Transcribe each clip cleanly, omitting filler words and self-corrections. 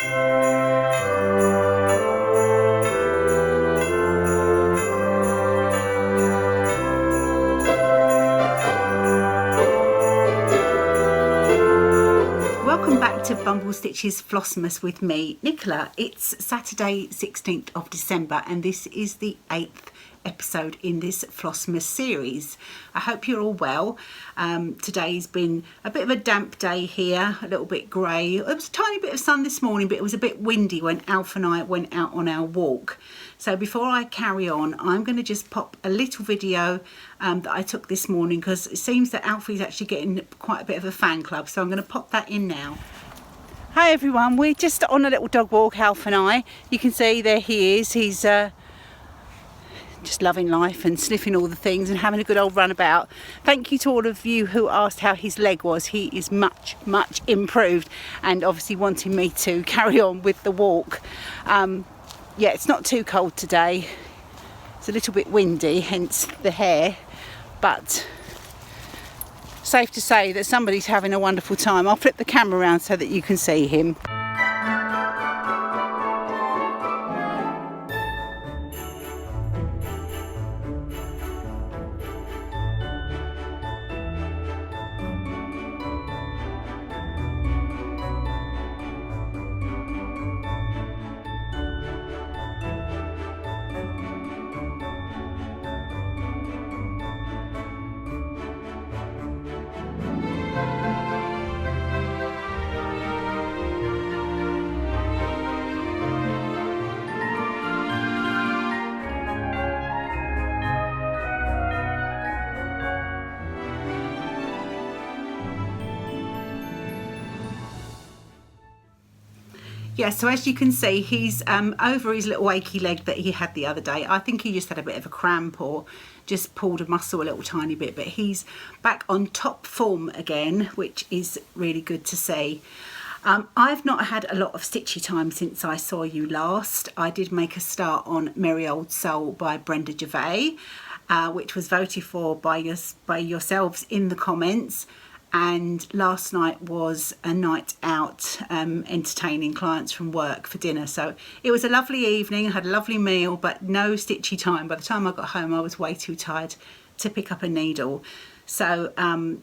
Welcome back to Bumble Stitches Flossmas with me, Nicola. It's Saturday 16th of December and this is the 8th episode in this Flossmas series. I hope you're all well. Today's been a bit of a damp day here, a little bit grey. There was a tiny bit of sun this morning, but it was a bit windy when Alf and I went out on our walk. So before I carry on, I'm going to just pop a little video that I took this morning because it seems that Alfie's actually getting quite a bit of a fan club. So I'm going to pop that in now. Hi everyone, we're just on a little dog walk, Alf and I. You can see there he is. He's just loving life and sniffing all the things and having a good old run about. Thank you to all of you who asked how his leg was. He is much improved and obviously wanting me to carry on with the walk. Yeah, it's not too cold today. It's a little bit windy, hence the hair, but safe to say that somebody's having a wonderful time. I'll flip the camera around so that you can see him. Yeah, so as you can see, he's over his little achy leg that he had the other day. I think he just had a bit of a cramp or just pulled a muscle a little tiny bit, but he's back on top form again, which is really good to see. I've not had a lot of stitchy time since I saw you last. I did make a start on Merry Old Soul by Brenda Gervais, which was voted for by yourselves in the comments. And last night was a night out entertaining clients from work for dinner. So it was a lovely evening, I had a lovely meal, but no stitchy time. By the time I got home, I was way too tired to pick up a needle. So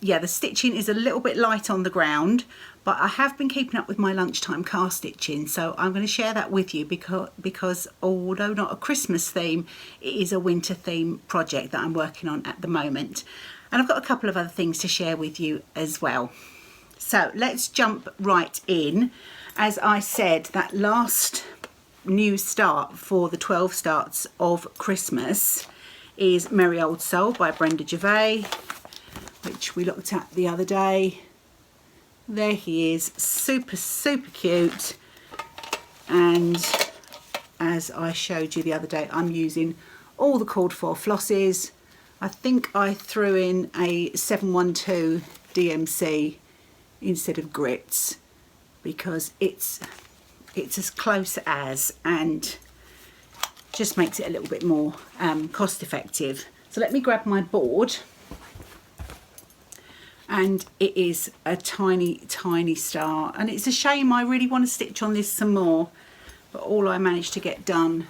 yeah, the stitching is a little bit light on the ground, but I have been keeping up with my lunchtime cast stitching. So I'm going to share that with you because although not a Christmas theme, it is a winter theme project that I'm working on at the moment. And I've got a couple of other things to share with you as well. So let's jump right in. As I said, that last new start for the 12 starts of Christmas is Merry Old Soul by Brenda Gervais, which we looked at the other day. There he is, super cute. And as I showed you the other day, I'm using all the called for flosses. I think I threw in a 712 DMC instead of grits because it's as close as and just makes it a little bit more cost effective. So let me grab my board, and it is a tiny star, and it's a shame. I really want to stitch on this some more, but all I managed to get done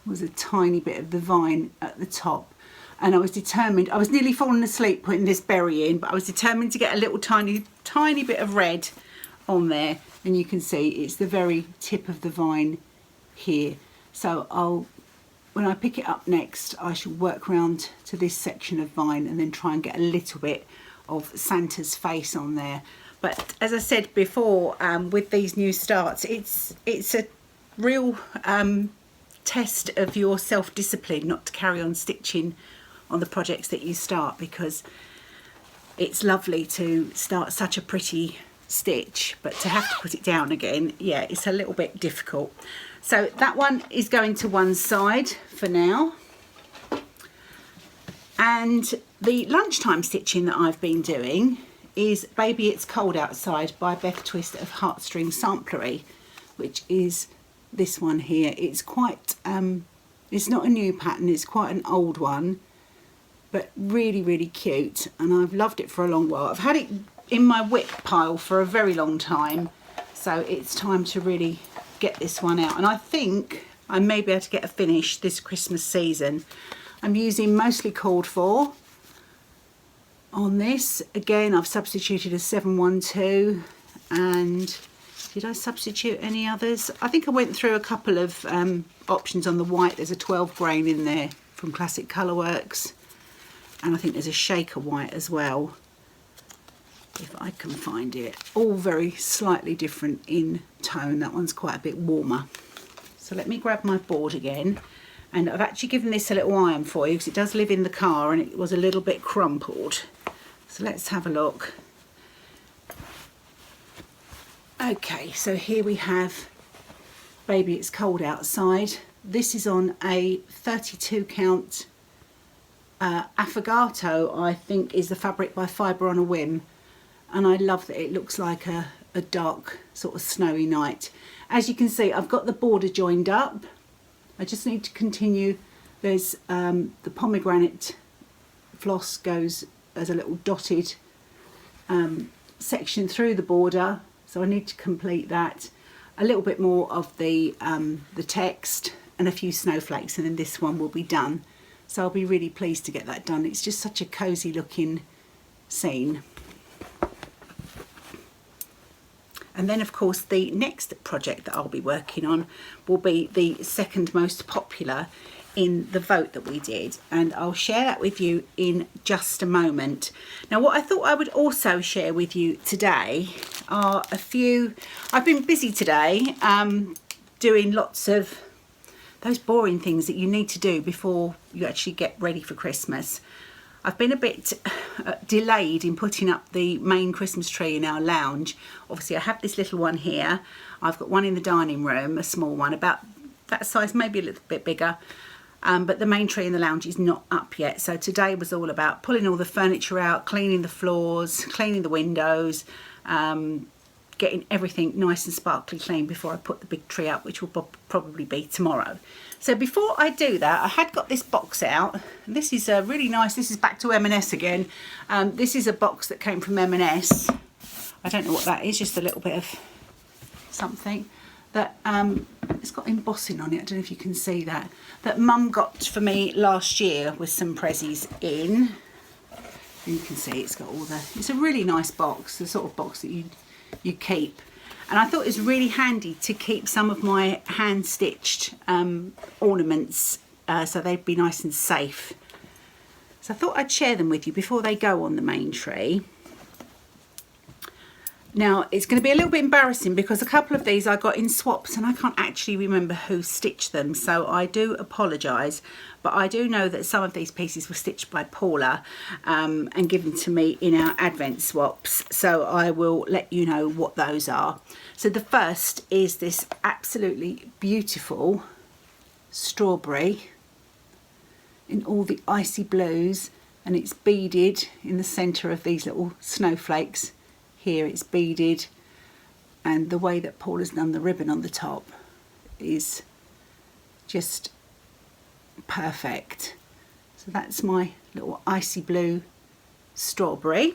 was a tiny bit of the vine at the top. And I was determined, I was nearly falling asleep putting this berry in, but I was determined to get a little tiny bit of red on there. And you can see it's the very tip of the vine here. So when I pick it up next, I shall work round to this section of vine and then try and get a little bit of Santa's face on there. But as I said before, with these new starts, it's a real test of your self-discipline not to carry on stitching on the projects that you start, because it's lovely to start such a pretty stitch, but to have to put it down again, yeah, it's a little bit difficult. So that one is going to one side for now. And the lunchtime stitching that I've been doing is Baby It's Cold Outside by Beth Twist of Heartstring Samplery, which is this one here. It's quite it's not a new pattern, it's quite an old one, but really cute, and I've loved it for a long while. I've had it in my whip pile for a very long time, So it's time to really get this one out. And I think I may be able to get a finish this Christmas season. I'm using mostly called for on this. Again, I've substituted a 712, and did I substitute any others? I think I went through a couple of options on the white. There's a 12 grain in there from Classic Colourworks, and I think there's a shaker white as well, if I can find it. All very slightly different in tone. That one's quite a bit warmer. So let me grab my board again, and I've actually given this a little iron for you because it does live in the car and it was a little bit crumpled. So let's have a look. Okay, so here we have Baby It's Cold Outside. This is on a 32 count affogato, I think is the fabric by Fibre on a Whim. And I love that it looks like a dark sort of snowy night. As you can see, I've got the border joined up. I just need to continue. There's the pomegranate floss goes as a little dotted section through the border, so I need to complete that. A little bit more of the text and a few snowflakes, and then this one will be done. So I'll be really pleased to get that done. It's just such a cozy looking scene. And then of course the next project that I'll be working on will be the second most popular in the vote that we did, and I'll share that with you in just a moment. Now what I thought I would also share with you today are a few, I've been busy today doing lots of those boring things that you need to do before you actually get ready for Christmas. I've been a bit delayed in putting up the main Christmas tree in our lounge. Obviously I have this little one here. I've got one in the dining room, a small one, about that size, maybe a little bit bigger. But the main tree in the lounge is not up yet. So today was all about pulling all the furniture out, cleaning the floors, cleaning the windows, getting everything nice and sparkly clean before I put the big tree up, which will probably be tomorrow. So before I do that, I had got this box out. This is really nice. This is back to M&S again. This is a box that came from M&S. I don't know what that is, just a little bit of something that it's got embossing on it. I don't know if you can see that. That Mum got for me last year with some prezzies in. And you can see it's got all the, it's a really nice box, the sort of box that you keep. And I thought it was really handy to keep some of my hand-stitched ornaments so they'd be nice and safe. So I thought I'd share them with you before they go on the main tree. Now it's going to be a little bit embarrassing because a couple of these I got in swaps and I can't actually remember who stitched them, so I do apologise, but I do know that some of these pieces were stitched by Paula and given to me in our Advent swaps, so I will let you know what those are. So the first is this absolutely beautiful strawberry in all the icy blues, and it's beaded in the centre of these little snowflakes. Here it's beaded, and the way that Paula's done the ribbon on the top is just perfect. So that's my little icy blue strawberry.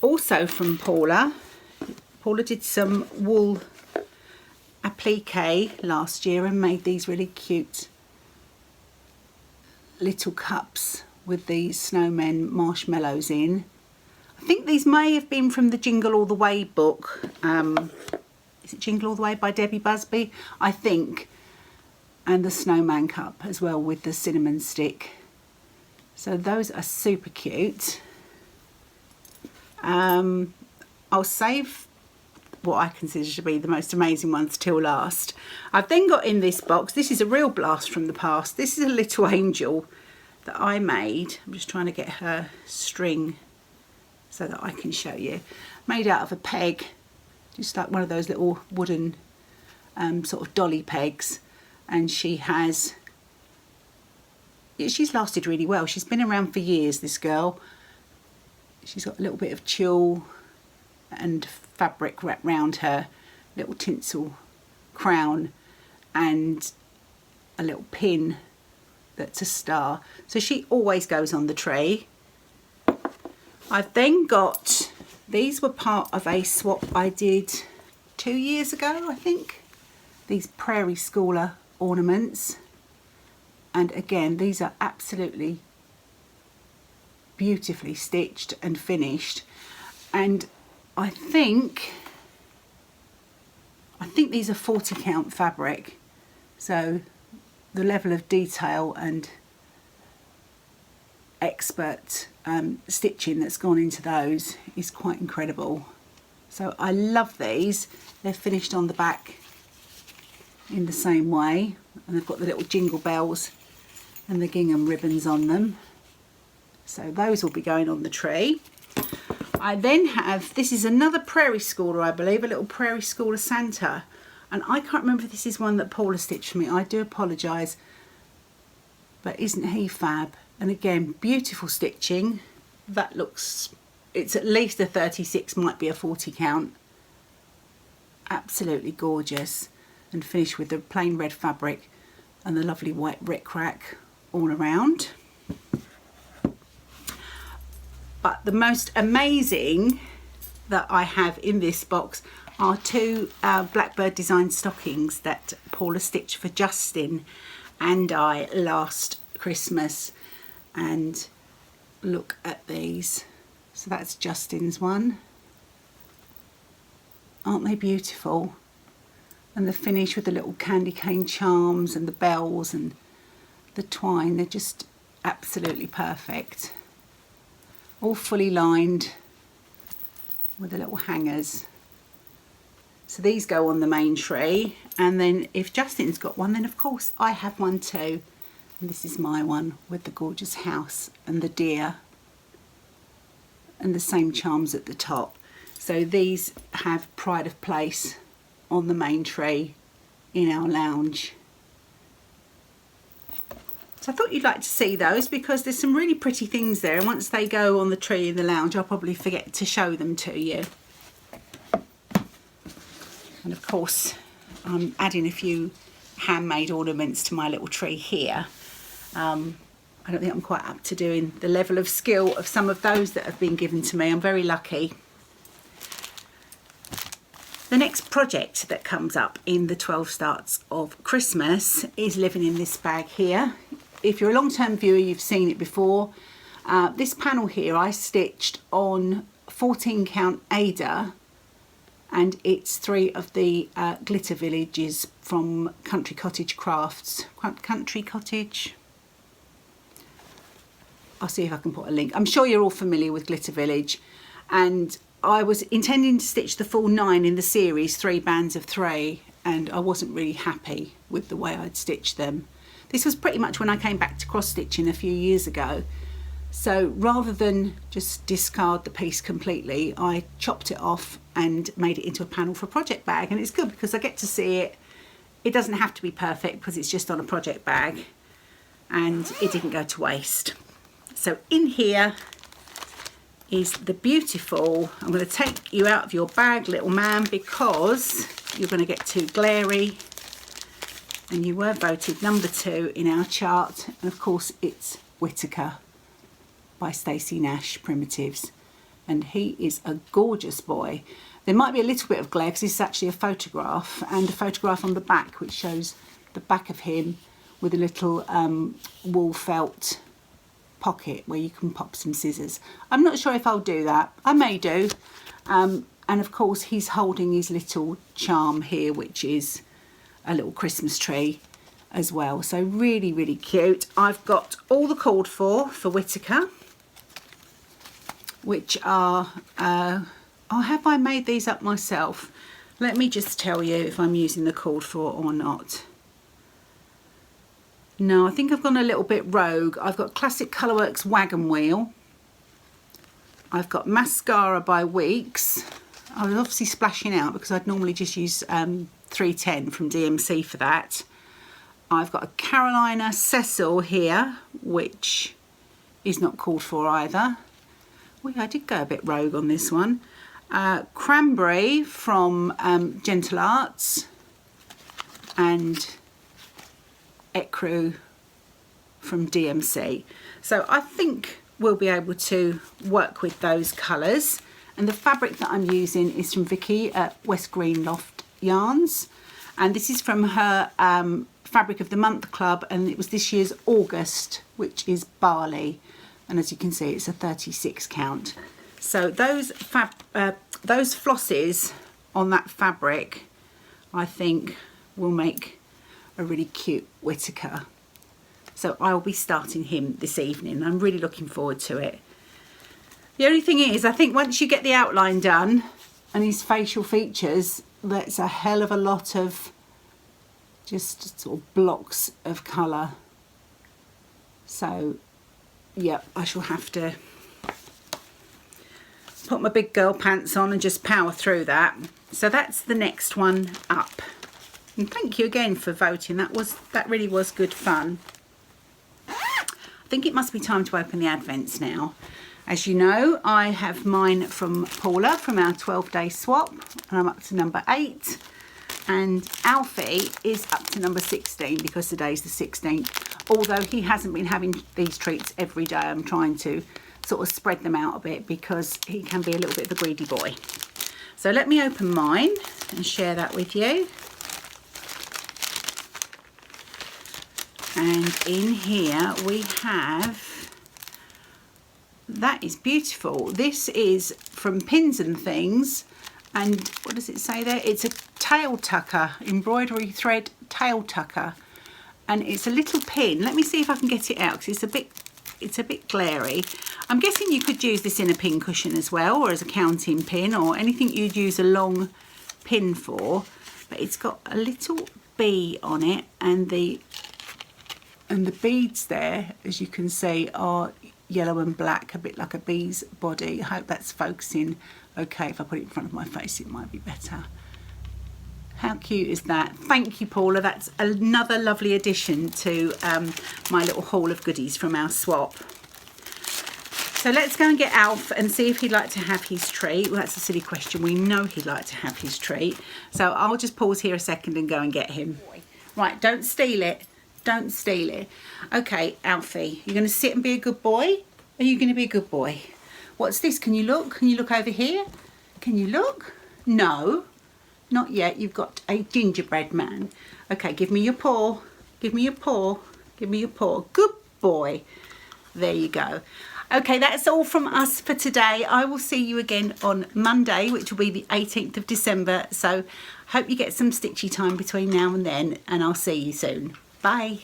Also from Paula did some wool applique last year and made these really cute little cups with these snowmen marshmallows in. I think these may have been from the Jingle All the Way book. Is it Jingle All the Way by Debbie Busby? I think. And the snowman cup as well with the cinnamon stick. So those are super cute. I'll save what I consider to be the most amazing ones till last. I've then got in this box, this is a real blast from the past. This is a little angel that I made. I'm just trying to get her string so that I can show you. Made out of a peg, just like one of those little wooden sort of dolly pegs. And she has, she's lasted really well. She's been around for years, this girl. She's got a little bit of tulle and fabric wrapped round her, little tinsel crown and a little pin that's a star. So she always goes on the tree. I've then got These were part of a swap I did 2 years ago, I think. These Prairie Schooler ornaments. And again, these are absolutely beautifully stitched and finished. And I think these are 40 count fabric. So the level of detail and expert stitching that's gone into those is quite incredible. So I love these. They're finished on the back in the same way, and they've got the little jingle bells and the gingham ribbons on them. So those will be going on the tree. I then have, this is another Prairie Schooler, I believe, a little Prairie Schooler Santa. And I can't remember if this is one that Paula stitched for me. I do apologise. But isn't he fab? And again, beautiful stitching. That looks, it's at least a 36, might be a 40 count. Absolutely gorgeous. And finished with the plain red fabric and the lovely white rickrack all around. But the most amazing that I have in this box are two Blackbird design stockings that Paula stitched for Justin and I last Christmas. And look at these. So that's Justin's one. Aren't they beautiful? And the finish with the little candy cane charms and the bells and the twine, they're just absolutely perfect. All fully lined with the little hangers. So these go on the main tree, and then if Justin's got one, then of course I have one too. And this is my one with the gorgeous house and the deer and the same charms at the top. So these have pride of place on the main tree in our lounge. So I thought you'd like to see those because there's some really pretty things there, and once they go on the tree in the lounge I'll probably forget to show them to you. And of course I'm adding a few handmade ornaments to my little tree here. I don't think I'm quite up to doing the level of skill of some of those that have been given to me. I'm very lucky. The next project that comes up in the 12 Starts of Christmas is living in this bag here. If you're a long-term viewer, you've seen it before. This panel here I stitched on 14 count Ada, and it's 3 of the glitter villages from Country Cottage Crafts. Country Cottage? I'll see if I can put a link. I'm sure you're all familiar with Glitter Village, and I was intending to stitch the full 9 in the series, 3 bands of 3, and I wasn't really happy with the way I'd stitched them. This was pretty much when I came back to cross stitching a few years ago. So rather than just discard the piece completely, I chopped it off and made it into a panel for a project bag, and it's good because I get to see it. It doesn't have to be perfect because it's just on a project bag, and it didn't go to waste. So in here is the beautiful, I'm going to take you out of your bag, little man, because you're going to get too glary, and you were voted number 2 in our chart, and of course it's Whitaker by Stacey Nash Primitives, and he is a gorgeous boy. There might be a little bit of glare because this is actually a photograph, and a photograph on the back which shows the back of him with a little wool felt pocket where you can pop some scissors. I'm not sure if I'll do that. I may do. And of course he's holding his little charm here, which is a little Christmas tree as well. So really, really cute. I've got all the called for Whitaker, which are, oh, have I made these up myself? Let me just tell you if I'm using the called for or not. No, I think I've gone a little bit rogue. I've got Classic Colourworks Wagon Wheel. I've got Mascara by Weeks. I was obviously splashing out because I'd normally just use 310 from DMC for that. I've got a Carolina Cecil here, which is not called for either. Well, I did go a bit rogue on this one. Cranberry from Gentle Arts, and Ecru from DMC. So I think we'll be able to work with those colours And the fabric that I'm using is from Vicky at West Green Loft Yarns. And this is from her Fabric of the Month Club, and it was this year's August, which is barley. And as you can see, it's a 36 count. So those flosses on that fabric, I think, will make a really cute Whittaker. So I'll be starting him this evening. I'm really looking forward to it. The only thing is, I think once you get the outline done and his facial features, that's a hell of a lot of just sort of blocks of colour. So, yeah, I shall have to put my big girl pants on and just power through that. So that's the next one up. And thank you again for voting. That really was good fun. I think it must be time to open the advents now. As you know, I have mine from Paula from our 12-day swap, and I'm up to number 8. And Alfie is up to number 16 because today's the 16th. Although he hasn't been having these treats every day, I'm trying to sort of spread them out a bit because he can be a little bit of a greedy boy. So let me open mine and share that with you. And in here we have, that is beautiful. This is from Pins and Things, and what does it say there? It's a tail tucker, embroidery thread tail tucker, and it's a little pin. Let me see if I can get it out because it's a bit glary. I'm guessing you could use this in a pin cushion as well, or as a counting pin, or anything you'd use a long pin for. But it's got a little bee on it, and the beads there, as you can see, are yellow and black, a bit like a bee's body. I hope that's focusing okay. If I put it in front of my face, it might be better. How cute is that? Thank you, Paula. That's another lovely addition to my little haul of goodies from our swap. So let's go and get Alf and see if he'd like to have his treat. Well, that's a silly question. We know he'd like to have his treat. So I'll just pause here a second and go and get him. Right, don't steal it. Don't steal it. Okay, Alfie, you're going to sit and be a good boy? Are you going to be a good boy? What's this? Can you look? Can you look over here? Can you look? No, not yet. You've got a gingerbread man. Okay, give me your paw. Give me your paw. Give me your paw. Good boy. There you go. Okay, that's all from us for today. I will see you again on Monday, which will be the 18th of December. So hope you get some stitchy time between now and then, and I'll see you soon. Bye.